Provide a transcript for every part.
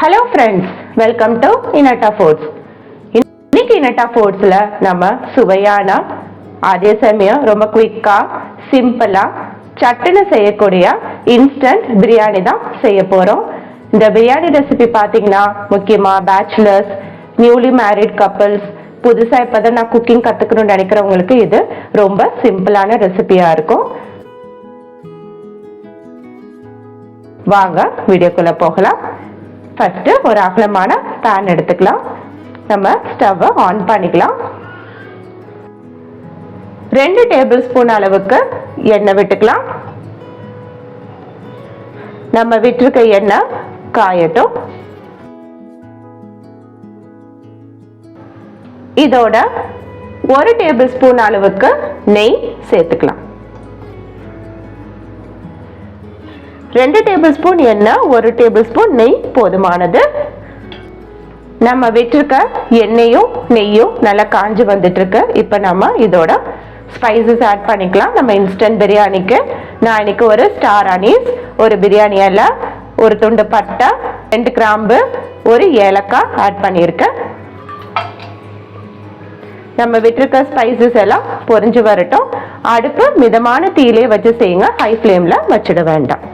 Hello friends, welcome to Inatta foods. இன்னைக்கு இனட்டா ஃபுட்ஸில் நம்ம சுவையான, அதே சமயம் ரொம்ப குயிக்காக சிம்பிளாக சட்டுன்னு செய்யக்கூடிய இன்ஸ்டன்ட் பிரியாணி தான் செய்ய போகிறோம். இந்த பிரியாணி ரெசிபி பார்த்தீங்கன்னா முக்கியமாக பேச்சுலர்ஸ், நியூலி மேரிட் கப்பிள்ஸ், புதுசாக இப்போ தான் நான் குக்கிங் கற்றுக்கணும்னு நினைக்கிறவங்களுக்கு இது ரொம்ப சிம்பிளான ரெசிபியாக இருக்கும். வாங்க வீடியோக்குள்ளே போகலாம். ஃபர்ஸ்ட் ஒரு அகலமான பேன் எடுத்துக்கலாம். நம்ம ஸ்டவ்வை ஆன் பண்ணிக்கலாம். 2 டேபிள் ஸ்பூன் அளவுக்கு எண்ணெய் விட்டுக்கலாம். நம்ம விட்டுருக்க எண்ணெய் காயட்டும். இதோட 1 டேபிள் ஸ்பூன் அளவுக்கு நெய் சேர்த்துக்கலாம். 2 டேபிள் ஸ்பூன் எண்ணெய், 1 டேபிள் ஸ்பூன் நெய் போதுமானது. நம்ம விட்டுருக்க எண்ணெயும் நெய்யும் நல்லா காஞ்சி வந்துட்டு இருக்கு. இப்போ நம்ம இதோட ஸ்பைசஸ் ஆட் பண்ணிக்கலாம். நம்ம இன்ஸ்டன்ட் பிரியாணிக்கு நான் இன்னைக்கு ஒரு ஸ்டார் அனீஸ், ஒரு பிரியாணி இலை, ஒரு துண்டு பட்டை, 2 கிராம்பு, ஒரு ஏலக்காய் ஆட் பண்ணியிருக்கேன். நம்ம விட்டுருக்க ஸ்பைசஸ் எல்லாம் பொரிஞ்சு வரட்டும். அடுப்பு மிதமான தீயிலே வச்சு செய்யுங்க, ஹை ஃப்ளேம்ல வச்சிட வேண்டாம்.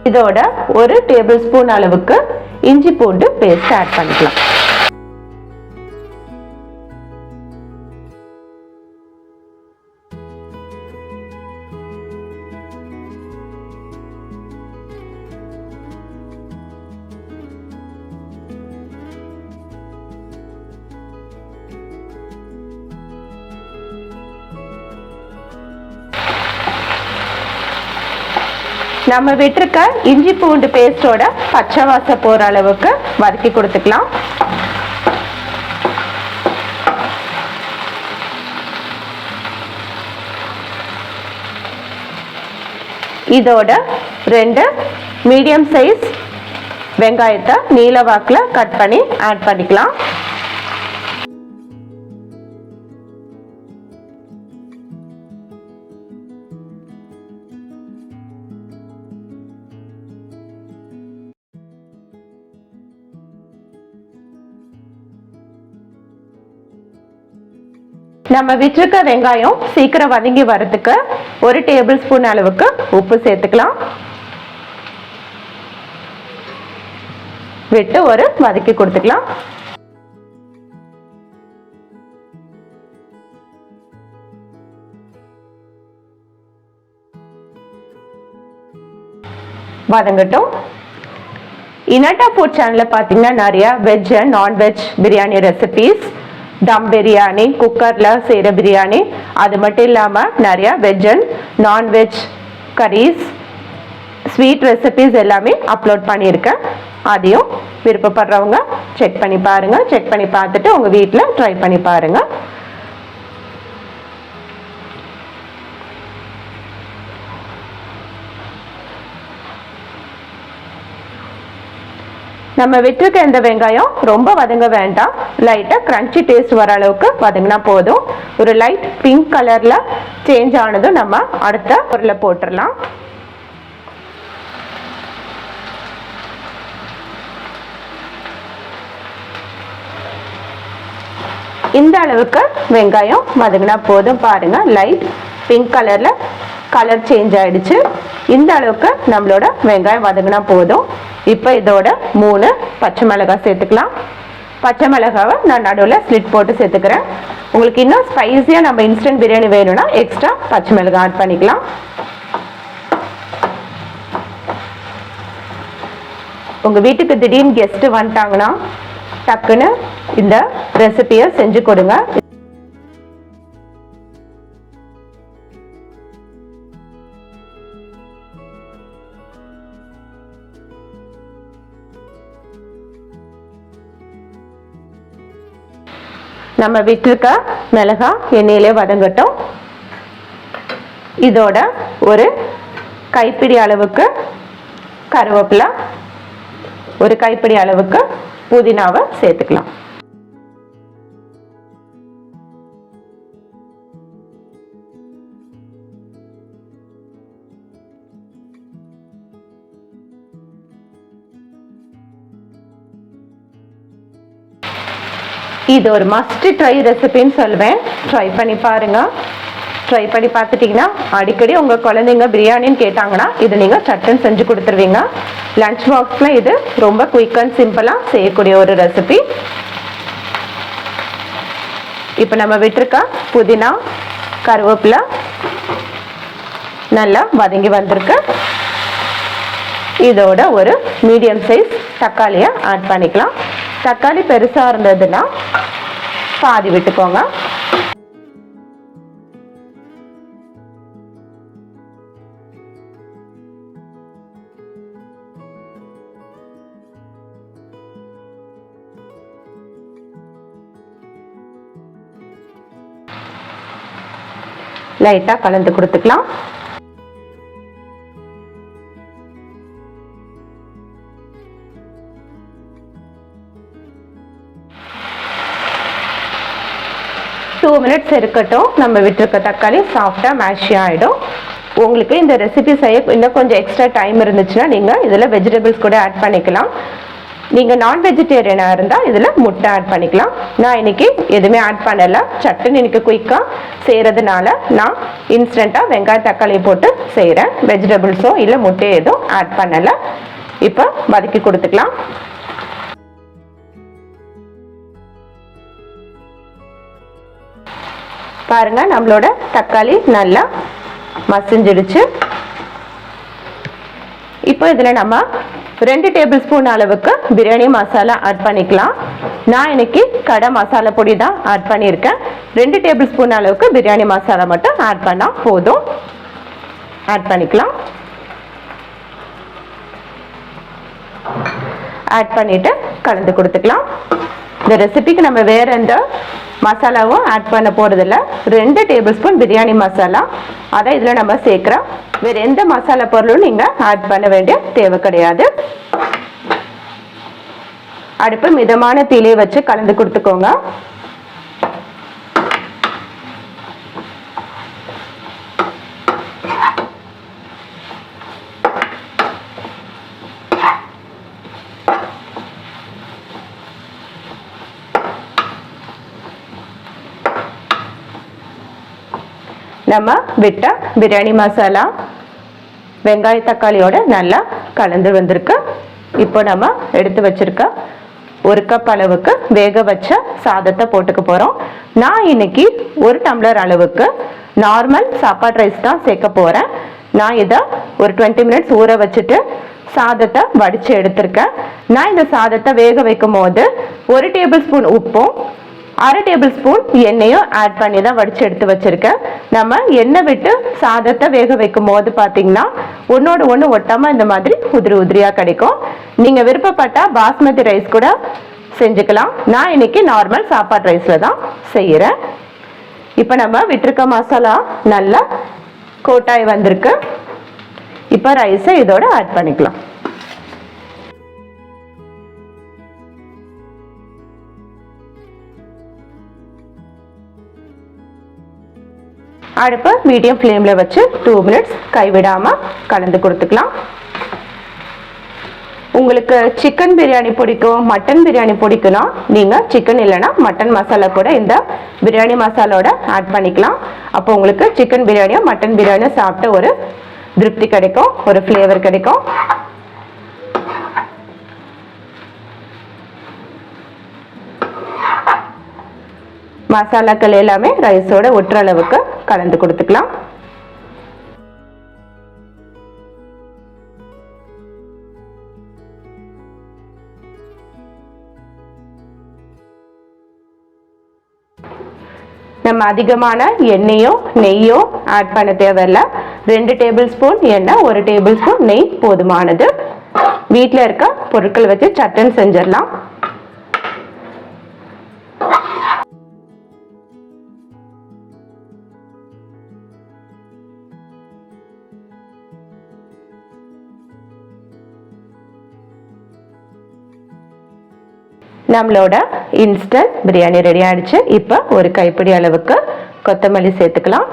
இதோட 1 டேபிள் ஸ்பூன் அளவுக்கு இஞ்சி பூண்டு பேஸ்ட் ஆட் பண்ணிக்கலாம். நம்ம விட்டுருக்க இஞ்சி பூண்டு பேஸ்டோட பச்சை வாசம் போற அளவுக்கு வதக்கி கொடுத்துக்கலாம். இதோட 2 மீடியம் சைஸ் வெங்காயத்தை நீல வாக்குல கட் பண்ணி ஆட் பண்ணிக்கலாம். நம்ம விட்டுருக்க வெங்காயம் சீக்கிரம் வதங்கி வரதுக்கு 1 டேபிள் ஸ்பூன் அளவுக்கு உப்பு சேர்த்துக்கலாம். விட்டு ஒரு வதக்கி கொடுத்துக்கலாம். வதங்கட்டும். இனட்டா ஃபுட் சேனல்ல பாத்தீங்கன்னா நிறைய veg and non veg biryani recipes, dum biryani, குக்கர்ல செய்யற பிரியாணி, அது மட்டும் இல்லாம நிறைய veg and non veg curries, sweet recipes எல்லாமே அப்லோட் பண்ணியிருக்கேன். அதையும் விருப்பப்படுறவங்க செக் பண்ணி பாருங்க. செக் பண்ணி பார்த்துட்டு உங்க வீட்டில் ட்ரை பண்ணி பாருங்க. நம்ம விட்டுருக்க இந்த வெங்காயம் ரொம்ப வதங்க வேண்டாம். லைட்டா கிரன்ச்சி டேஸ்ட் வர அளவுக்கு வதங்கினா போதும். ஒரு லைட் பிங்க் கலர்ல சேஞ்ச் ஆனதும் நம்ம அடுத்த பொருளை போட்டுடலாம். இந்த அளவுக்கு வெங்காயம் வதங்கினா போதும். பாருங்க, லைட் பிங்க் கலர்ல கலர் சேஞ்ச் ஆயிடுச்சு. இந்த அளவுக்கு நம்மளோட வெங்காயம் வதங்கினா போதும். இப்போ இதோட 3 பச்சை மிளகாய் சேர்த்துக்கலாம். பச்சை மிளகாவை நான் நடுவில் ஸ்லிட் போட்டு சேர்த்துக்கிறேன். உங்களுக்கு இன்னும் ஸ்பைஸியாக நம்ம இன்ஸ்டன்ட் பிரியாணி வேணும்னா எக்ஸ்ட்ரா பச்சை மிளகாய் ஆட் பண்ணிக்கலாம். உங்கள் வீட்டுக்கு திடீர்னு கெஸ்ட் வந்துட்டாங்கன்னா டக்குன்னு இந்த ரெசிபியை செஞ்சு கொடுங்க. நம்ம விட்டுருக்க மிளகாய் எண்ணெயிலே வதங்கட்டும். இதோட ஒரு கைப்பிடி அளவுக்கு கருவேப்பிலை, ஒரு கைப்பிடி அளவுக்கு புதினாவை சேர்த்துக்கலாம். இது ஒரு மஸ்ட் ட்ரை ரெசிபின்னு சொல்வேன். ட்ரை பண்ணி பாருங்க. ட்ரை பண்ணி பார்த்துட்டிங்கன்னா அடிக்கடி உங்கள் குழந்தைங்க பிரியாணின்னு கேட்டாங்கன்னா இது நீங்கள் சட்டுன்னு செஞ்சு கொடுத்துருவீங்க. லஞ்ச் பாக்ஸில் இது ரொம்ப குயிக் அண்ட் சிம்பிளாக செய்யக்கூடிய ஒரு ரெசிபி. இப்போ நம்ம விட்டுருக்க புதினா கருவேப்பிலை நல்லா வதங்கி வந்திருக்கு. இதோட ஒரு மீடியம் சைஸ் தக்காளியை ஆட் பண்ணிக்கலாம். தக்காளி பெருசாக இருந்ததுன்னா பாதி விட்டுக்கோங்க. லைட்டாக கலந்து கொடுத்துக்கலாம். டூ மினிட்ஸ் இருக்கட்டும். நம்ம விட்டுருக்க தக்காளி சாஃப்டாக மேஷி ஆகிடும். உங்களுக்கு இந்த ரெசிபி செய்ய இன்னும் கொஞ்சம் எக்ஸ்ட்ரா டைம் இருந்துச்சுன்னா நீங்கள் இதில் வெஜிடபிள்ஸ் கூட ஆட் பண்ணிக்கலாம். நீங்கள் நான் வெஜிடேரியனாக இருந்தால் இதில் முட்டை ஆட் பண்ணிக்கலாம். நான் இன்னைக்கு எதுவுமே ஆட் பண்ணலை. சட்டுன்னு எனக்கு குயிக்காக செய்கிறதுனால நான் இன்ஸ்டண்ட்டாக வெங்காயம் தக்காளி போட்டு செய்கிறேன். வெஜிடபிள்ஸோ இல்லை முட்டையோ எதுவும் ஆட் பண்ணலை. இப்போ வதக்கி கொடுத்துக்கலாம். பாருங்க, நம்மளோட தக்காளி நல்லா மசிஞ்சிடுச்சு. இப்போ இதில் நம்ம 2 டேபிள் ஸ்பூன் அளவுக்கு பிரியாணி மசாலா ஆட் பண்ணிக்கலாம். நான் இன்னைக்கு கடை மசாலா பொடி தான் ஆட் பண்ணியிருக்கேன். 2 டேபிள் ஸ்பூன் அளவுக்கு பிரியாணி மசாலா மட்டும் ஆட் பண்ணால் போதும். ஆட் பண்ணிக்கலாம். ஆட் பண்ணிட்டு கலந்து கொடுத்துக்கலாம். இந்த ரெசிபிக்கு நம்ம வேற எந்த மசாலாவும் ஆட் பண்ண போறதில்ல. 2 டேபிள் ஸ்பூன் பிரியாணி மசாலா அதான் இதில் நம்ம சேர்க்குறோம். வேற எந்த மசாலா பொருளும் நீங்கள் ஆட் பண்ண வேண்டிய தேவை கிடையாது. அடுப்பு மிதமான தீயிலே வச்சு கலந்து கொடுத்துக்கோங்க. நம்ம விட்ட பிரியாணி மசாலா வெங்காய தக்காளியோட நல்லா கலந்து வந்திருக்கு. இப்போ நம்ம எடுத்து வச்சிருக்க 1 கப் அளவுக்கு வேக வச்ச சாதத்தை போட்டுக்க போறோம். நான் இன்னைக்கு 1 டம்ளர் அளவுக்கு நார்மல் சாப்பாடு ரைஸ் தான் சேர்க்க போறேன். நான் இதை ஒரு 20 மினிட்ஸ் ஊற வச்சுட்டு சாதத்தை வடிச்சு எடுத்திருக்கேன். நான் இந்த சாதத்தை வேக வைக்கும் போது 1 டேபிள் ஸ்பூன் உப்பும் 1/2 டேபிள் ஸ்பூன் எண்ணெயும் ஆட் பண்ணி தான் வடிச்சு எடுத்து வச்சிருக்கேன். நம்ம எண்ணெய் விட்டு சாதத்தை வேக வைக்கும் போது பார்த்தீங்கன்னா ஒன்னோட ஒன்று ஒட்டாம இந்த மாதிரி உதிரி உதிரியா கிடைக்கும். நீங்க விருப்பப்பட்டா பாஸ்மதி ரைஸ் கூட செஞ்சுக்கலாம். நான் இன்னைக்கு நார்மல் சாப்பாடு ரைஸ்ல தான் செய்யறேன். இப்போ நம்ம விட்டுருக்க மசாலா நல்லா கோட்டாய் வந்திருக்கு. இப்போ ரைஸை இதோட ஆட் பண்ணிக்கலாம். அடுப்பு மீடியம் ஃப்ளேமில் வச்சு 2 மினிட்ஸ் கைவிடாமல் கலந்து கொடுத்துக்கலாம். உங்களுக்கு சிக்கன் பிரியாணி பிடிக்கும், மட்டன் பிரியாணி பிடிக்கும்னா நீங்கள் சிக்கன் இல்லைன்னா மட்டன் மசாலா கூட இந்த பிரியாணி மசாலோட ஆட் பண்ணிக்கலாம். அப்போ உங்களுக்கு சிக்கன் பிரியாணியோ மட்டன் பிரியாணியோ சாப்பிட்ட ஒரு திருப்தி கிடைக்கும், ஒரு ஃப்ளேவர் கிடைக்கும். மசாலாக்கள் எல்லாமே ரைஸோட ஒட்டுற அளவுக்கு கலந்து கொடுத்துக்கலாம். நம்ம அதிகமான எண்ணெயோ நெய்யோ ஆட் பண்ண தேவையில்லை. 2 டேபிள் ஸ்பூன் எண்ணெய் 1 டேபிள் ஸ்பூன் நெய் போதுமானது. வீட்டில் இருக்க பொருட்கள் வச்சு சட்டன் செஞ்சிடலாம். நம்மளோட இன்ஸ்டன்ட் பிரியாணி ரெடி ஆயிடுச்சு. இப்போ ஒரு கைப்பிடி அளவுக்கு கொத்தமல்லி சேர்த்துக்கலாம்.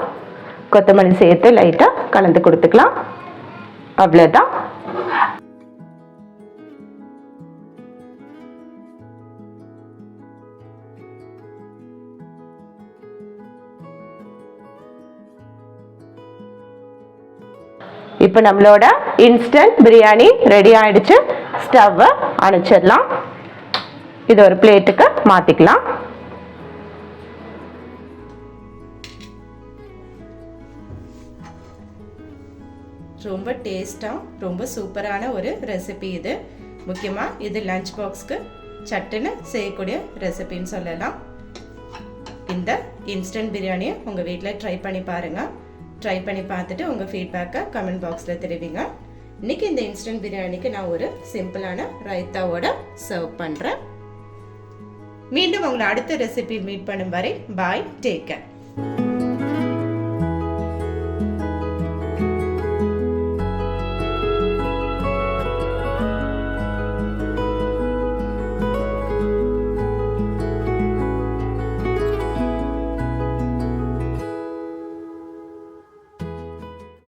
கொத்தமல்லி சேர்த்து லைட்டாக கலந்து கொடுத்துக்கலாம். அவ்வளோதான். இப்போ நம்மளோட இன்ஸ்டன்ட் பிரியாணி ரெடி ஆயிடுச்சு. ஸ்டவ்வை அணைச்சிடலாம். இது ஒரு பிளேட்டுக்கு மாற்றிக்கலாம். ரொம்ப டேஸ்டாக ரொம்ப சூப்பரான ஒரு ரெசிபி இது. முக்கியமாக இது லஞ்ச் பாக்ஸ்க்கு சட்டுன்னு செய்யக்கூடிய ரெசிபின்னு சொல்லலாம். இந்த இன்ஸ்டன்ட் பிரியாணியை உங்கள் வீட்டில் ட்ரை பண்ணி பாருங்கள். ட்ரை பண்ணி பார்த்துட்டு உங்கள் ஃபீட்பேக்கை கமெண்ட் பாக்ஸில் தெரிவிங்க. இன்றைக்கி இந்த இன்ஸ்டன்ட் பிரியாணிக்கு நான் ஒரு சிம்பிளான ரைத்தாவோட சர்வ் பண்ணுறேன். மீண்டும் உங்களை அடுத்த ரெசிபி மீட் பண்ணும் வரை பாய், டேக் கேர்.